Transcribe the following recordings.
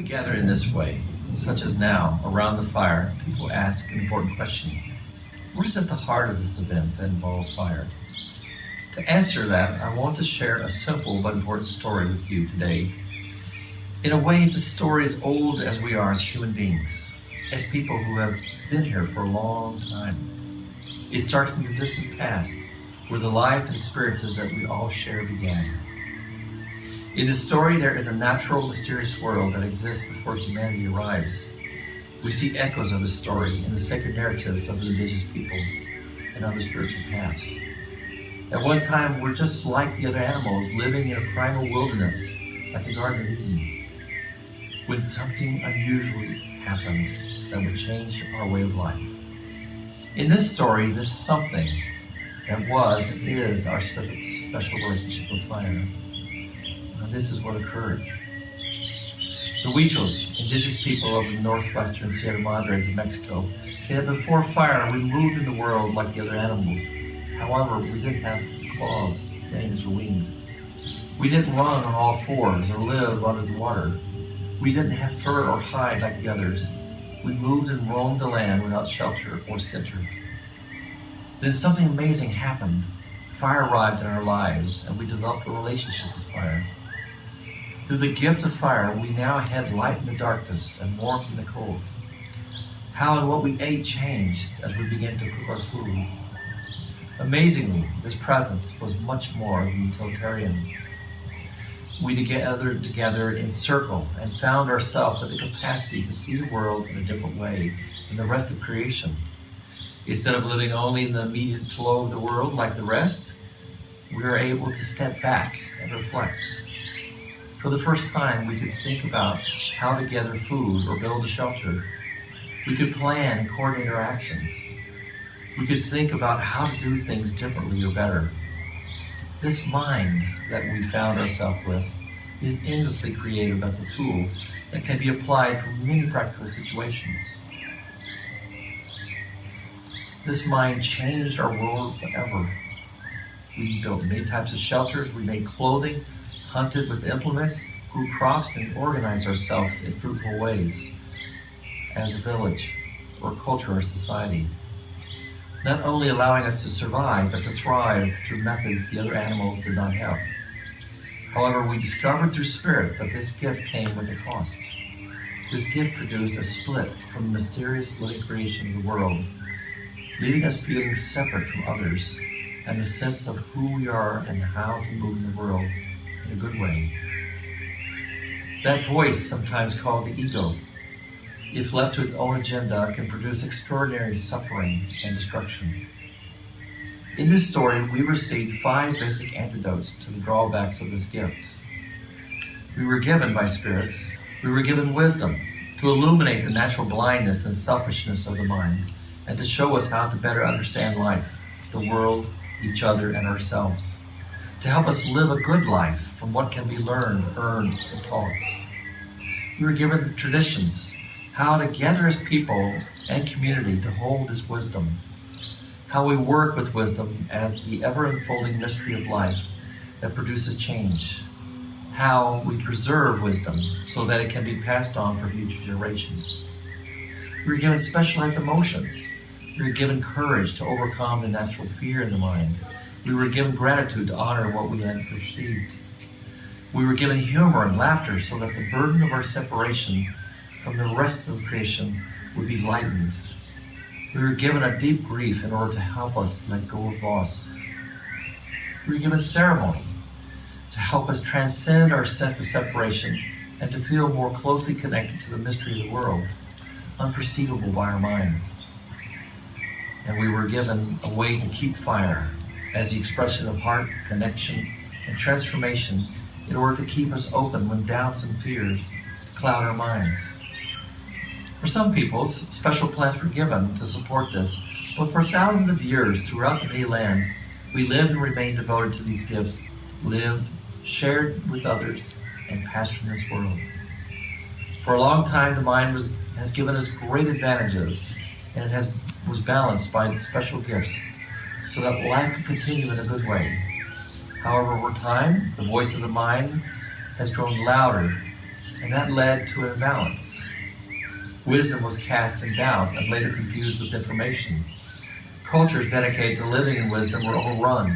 we gather in this way, such as now, around the fire, people ask an important question. What is at the heart of this event that involves fire? To answer that, I want to share a simple but important story with you today. In a way, it's a story as old as we are as human beings, as people who have been here for a long time. It starts in the distant past, where the life and experiences that we all share began. In this story, there is a natural, mysterious world that exists before humanity arrives. We see echoes of this story in the sacred narratives of the indigenous people and other spiritual paths. At one time, we're just like the other animals living in a primal wilderness, like the Garden of Eden, when something unusual happened that would change our way of life. In this story, this something that was and is our special relationship with fire. This is what occurred. The Huichols, indigenous people of the northwestern Sierra Madres of Mexico, say that before fire we moved in the world like the other animals. However, we didn't have claws, fangs, or wings. We didn't run on all fours or live under the water. We didn't have fur or hide like the others. We moved and roamed the land without shelter or center. Then something amazing happened. Fire arrived in our lives, and we developed a relationship with fire. Through the gift of fire, we now had light in the darkness and warmth in the cold. How and what we ate changed as we began to cook our food. Amazingly, this presence was much more than utilitarian. We gathered together in circle and found ourselves with the capacity to see the world in a different way than the rest of creation. Instead of living only in the immediate flow of the world like the rest, we are able to step back and reflect. For the first time, we could think about how to gather food or build a shelter. We could plan and coordinate our actions. We could think about how to do things differently or better. This mind that we found ourselves with is endlessly creative as a tool that can be applied for many practical situations. This mind changed our world forever. We built many types of shelters, we made clothing, hunted with implements, grew crops, and organized ourselves in fruitful ways as a village or culture or society. Not only allowing us to survive, but to thrive through methods the other animals did not have. However, we discovered through spirit that this gift came with a cost. This gift produced a split from the mysterious living creation of the world, leaving us feeling separate from others and the sense of who we are and how to move in the world in a good way. That voice, sometimes called the ego, if left to its own agenda, can produce extraordinary suffering and destruction. In this story, we received 5 basic antidotes to the drawbacks of this gift. We were given by spirits, we were given wisdom to illuminate the natural blindness and selfishness of the mind, and to show us how to better understand life, the world, each other, and ourselves, to help us live a good life from what can be learned, earned, and taught. We were given the traditions, how to gather as people and community to hold this wisdom, how we work with wisdom as the ever-unfolding mystery of life that produces change, how we preserve wisdom so that it can be passed on for future generations. We were given specialized emotions. We were given courage to overcome the natural fear in the mind. We were given gratitude to honor what we had perceived. We were given humor and laughter so that the burden of our separation from the rest of creation would be lightened. We were given a deep grief in order to help us let go of loss. We were given ceremony to help us transcend our sense of separation and to feel more closely connected to the mystery of the world, unperceivable by our minds. And we were given a way to keep fire as the expression of heart, connection, and transformation in order to keep us open when doubts and fears cloud our minds. For some peoples, special plants were given to support this, but for thousands of years throughout the many lands, we lived and remained devoted to these gifts, lived, shared with others, and passed from this world. For a long time, the mind has given us great advantages, and it was balanced by its special gifts, so that life could continue in a good way. However, over time, the voice of the mind has grown louder and that led to an imbalance. Wisdom was cast in doubt and later confused with information. Cultures dedicated to living in wisdom were overrun,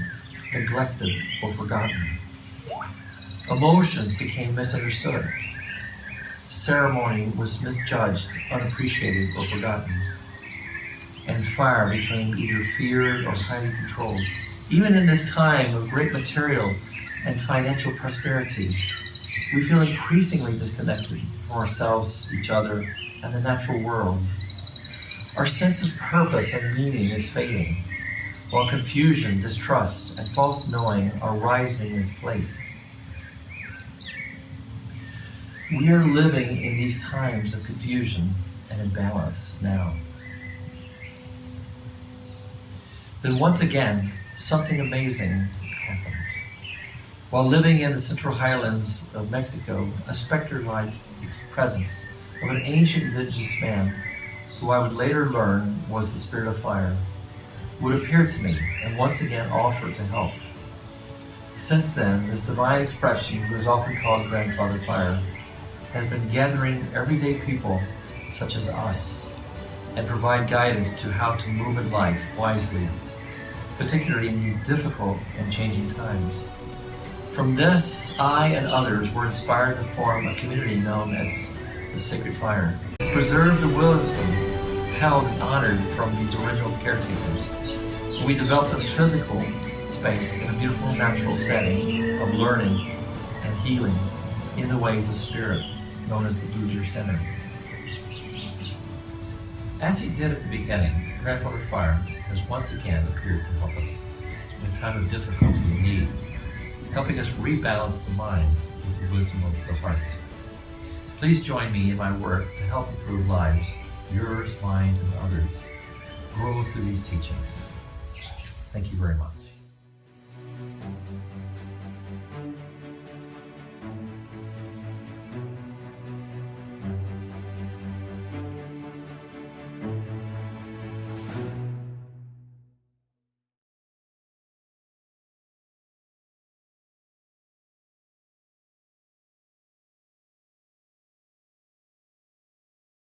neglected, or forgotten. Emotions became misunderstood. Ceremony was misjudged, unappreciated, or forgotten. And fire became either feared or highly controlled. Even in this time of great material and financial prosperity, we feel increasingly disconnected from ourselves, each other, and the natural world. Our sense of purpose and meaning is fading, while confusion, distrust, and false knowing are rising in its place. We are living in these times of confusion and imbalance now. Then once again, something amazing happened. While living in the central highlands of Mexico, a specter-like presence of an ancient indigenous man, who I would later learn was the spirit of fire, would appear to me and once again offer to help. Since then, this divine expression, who is often called Grandfather Fire, has been gathering everyday people such as us and provide guidance to how to move in life wisely, particularly in these difficult and changing times. From this, I and others were inspired to form a community known as the Sacred Fire, to preserve the wisdom held and honored from these original caretakers. We developed a physical space in a beautiful natural setting of learning and healing in the ways of spirit, known as the Blue Deer Center. As he did at the beginning, Grandfather Fire has once again appeared to help us in a time of difficulty and need, helping us rebalance the mind with the wisdom of the heart. Please join me in my work to help improve lives, yours, mine, and others, grow through these teachings. Thank you very much.